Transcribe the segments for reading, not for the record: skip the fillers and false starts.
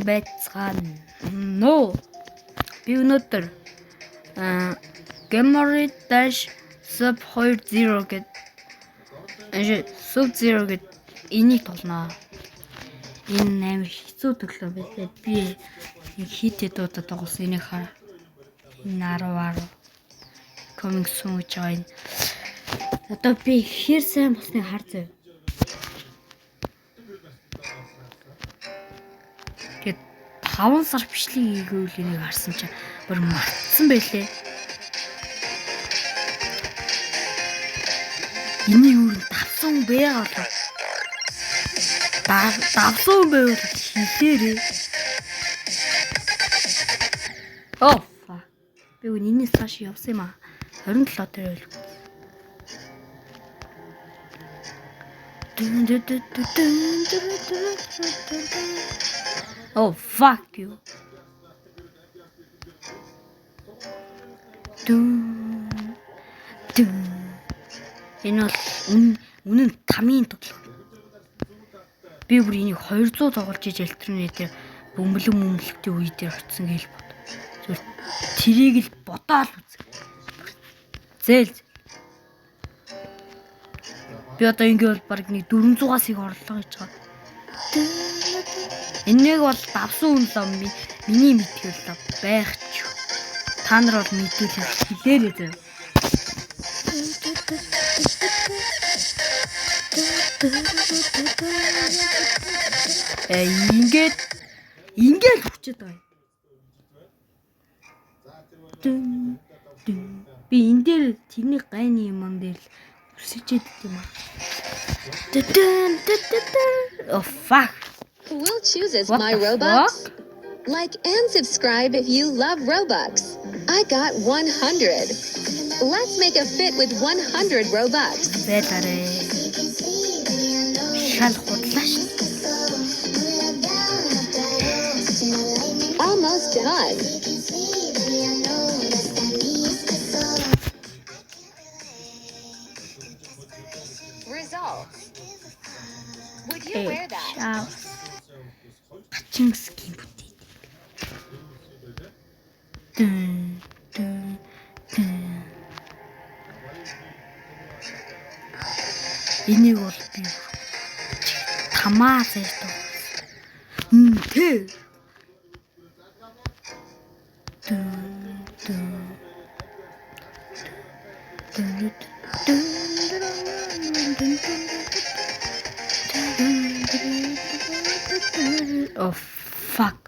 байцгаана. No. Би өнөөдөр Gamery Dash Sub 20 гэдэг Sub 0 гэдэг энийг тоглоно. Энэ амар хэцүү төрлөө байлээ. Би хийтэй дуудаад байгаас энийг хар. Энэ 10 coming soon гэж байгаа юм. Одоо би хэр сайн болсныг хар зав. Тэгээд 5 сар бичлэг хийгээвэл энийг харсан чинь бүр мартсан байлээ. Энийг өөр давсан байгаа болоо. Давсан байвал хийлээрээ. Oh fuck. Би үнээс цааш явсан юм аа. 27 дээр байл. Oh fuck you. Энэ бол үнэн тамийн тоглоом. Би бүр энийг 200 тоглож иж альтернатив бөмбөлөг үе дээр очсон гээл бод. Зүгээр тэрийг л бодоол үз. Зээл. Би одоо ингэ бол баг нэг 400-аас их орлого хийж байгаа. Энийг бол давсан хүн лам миний мэдгэл лав байх ч. Та нар бол мэдүүлэх хэлээрээ зав. Ингээд хүчээд байна. Би энэ дээр тэрний гайны юм дээр үсэж идэх юм аа. Oh fuck. We'll choose as my Robux. Like and subscribe if you love Robux. I got 100. Let's make a fit with 100 Robux. Бэтарэ. Шал худлааш. Almost done. Results. Would you wear that? Гачин скин бүтээ. Энийг бол би тамаа зэйдөө. Тэ. Oh fuck.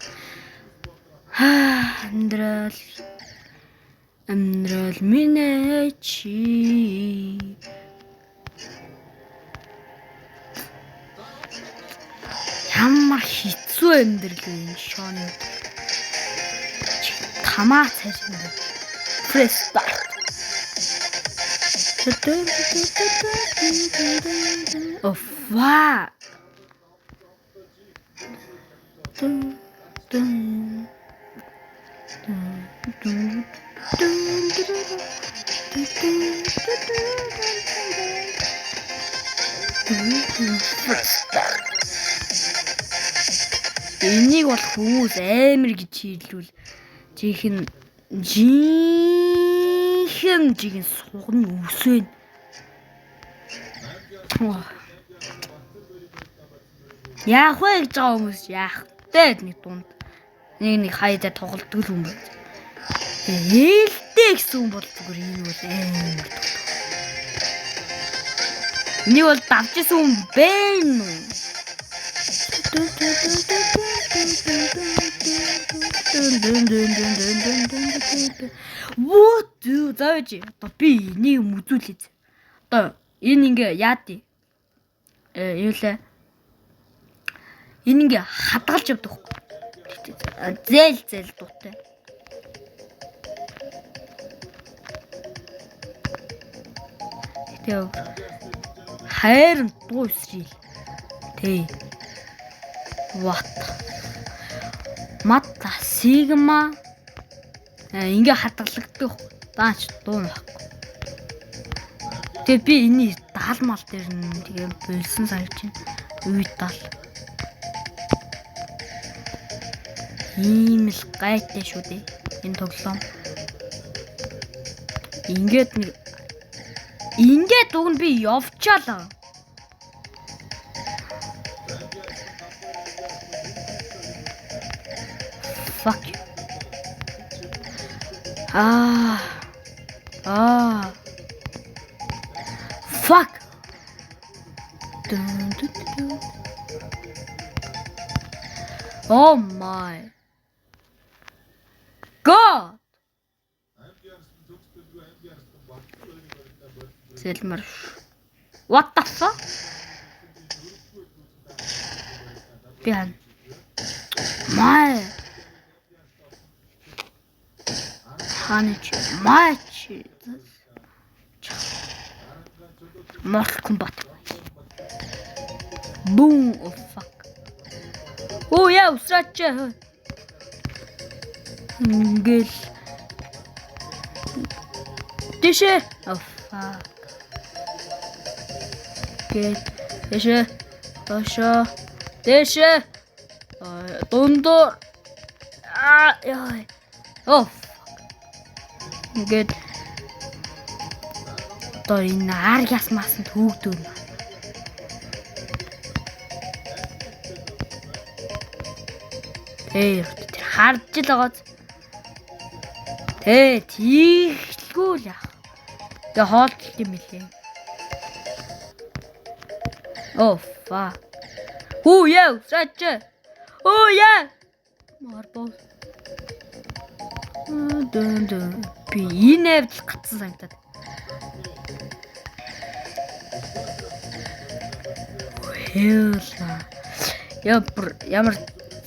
Андрал миначи. Ямар хэцүү амьдрал энэ шооны. Тамаа цаашин. Press start. Oh fuck. Энийг бол хүмүүс амар гэж хэлвэл жинхэнэ суган өсвэн. Яах вэ гэж байгаа хүмүүс яах вэ нэг дунд. Нэг хайдаа тоглолтгүй юм байна. Ээлтэй гэсэн хүн бол зүгээр энэ бол амар. Энийг бол давчихсан хүн байна уу? What do зааж одоо би энийг мүзүүлээ. Одоо энэ ингээ яад юу лээ? Энэ ингээ хадгалж явдаг хөө. Зээл дуутай. Тэгээ хайрын дуу эсрэл. Тэ. What? Мата сигма ингээ хадгалагддаг. Даач дуу байхгүй. Тэгээ би энийг даалмал дээр нь тэгээ болсон сая чинь. Үйд дал. Ийм л гайтай шүү дээ. Энэ тоглоом. Ингээд уг нь би явчаалаа. Fuck you. Fuck. Oh my God. Selmer. What the fuck? Behind. My. Much. Mortal Kombat. Boom. Oh fuck. Oh yeah, such a Gel. Dişe. Oh fuck. Gel. Dişe. Aşağı. Dişe. Dondur. Oh fuck. Ингээд одоо энэ ар ясмаасан төгдөн. Тэр харж л байгаа. Тийхлгүй л яах. Тэгээ хоолт юм билээ. Oh fuck. Oh yeah, such a. Oh yeah. Марбол. Дэн. Би энэ авдал гацсан санагдаад. Хэлла. Ямар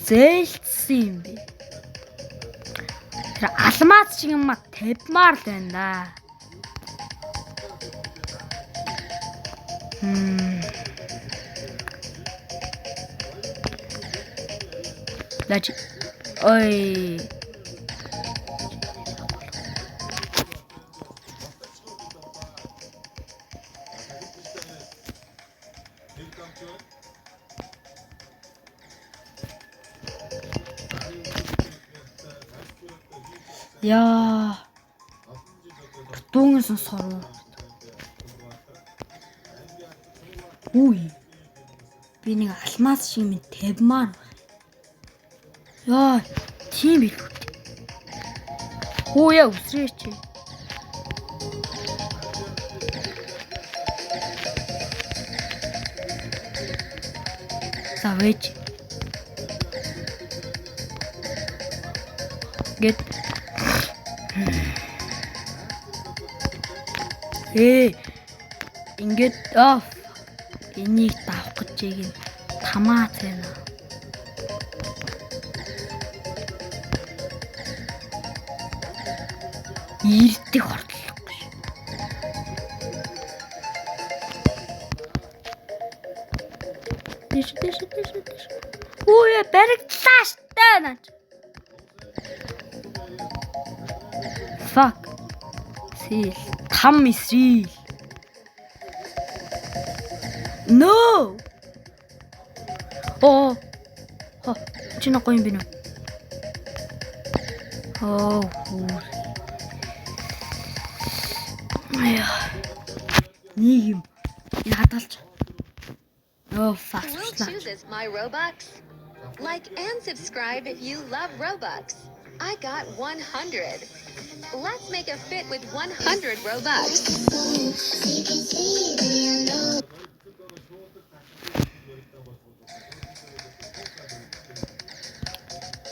зээлсэн юм бэ? Тэр алмаз шиг юм тавьмаар л байна да. Лач. Ой. Яа. Дүүнээс сонсоо. Үгүй. Би нэг алмаз шиг юм тавьмаар. Яа, тийм билүү. Хөөе үсрээч. Savage. Get. Ингээд off. Энийг давах гэж ийм тамаа цэна. Ирдэг хортлох гэж. Дэш. Үе баригдлаа штэ наач. Fuck. Сил. Там исрил. No. Oh. Чина гоё юм бэ нэ? Oh. Нэг юм. Энэ хадгалж. Oh fuck. Who chooses my Robux? Like and subscribe if you love Robux. I got 100. Let's make a fit with 100 Robux.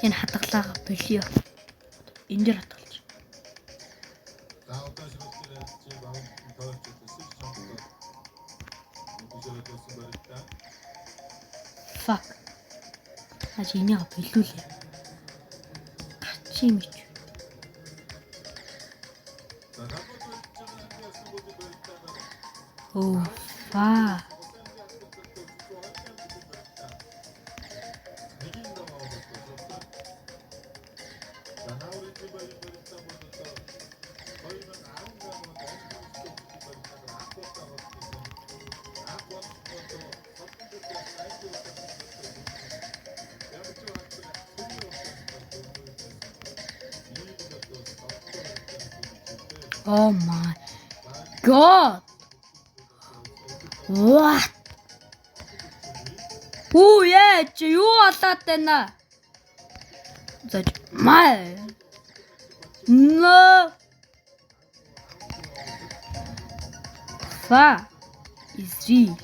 Энэ хадгалаа болио. Энд дэр хадгалж. Fuck. Аж энийг болиулээ. Чи мэд. Oh fuck. Oh my god. What? Оо яа чи юу болоод байна? Заж май. No. Fa is real.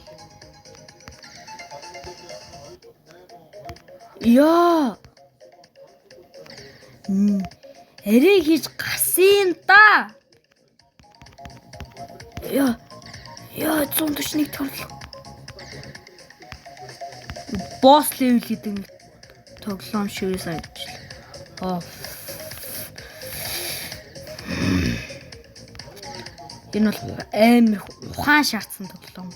Яа. Эрийг хийж гасан да. Яа 141 тоглох. Босс левел гэдэг нэг тоглоом шиг санагдчихлаа. Аа. Энэ бол амар ухаан шаардсан тоглоом.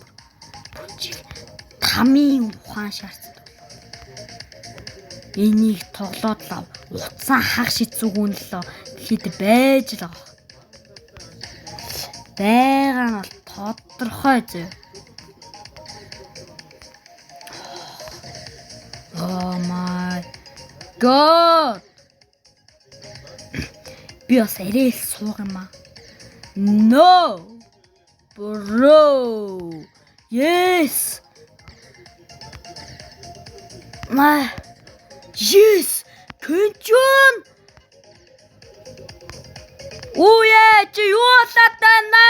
Тамийн ухаан шаардсан тоглоом. Энийг тоглоод лав. Утсан хаг шицүүгүүн л хэд байж л байгаа. Байгаа нь бол тодорхой зөв. Oh my god. Би бас арай л суух юм аа. No. Bro. Yes. Yes. Кэнчэн. Оо яа чи юу болоод байна?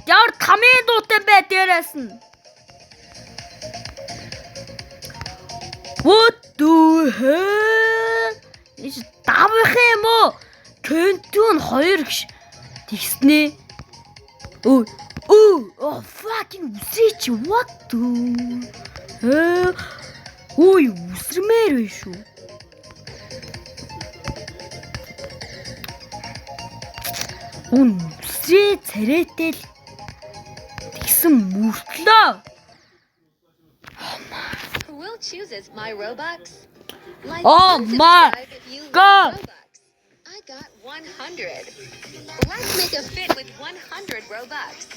Ямар тамийн дуутай бай дээрээс нь. What the hell? Иш давах юм уу? Кэнтүүн 2 гш тэгснэ. Oh fucking bitch, what the? Ой, усрмээр вэ шүү. Усрээ царайтай л тэгсэн мөртлөө. Who chooses my Robux? Like Oh and my subscribe if you love God. Robux. I got 100. Let's make a fit with 100 Robux.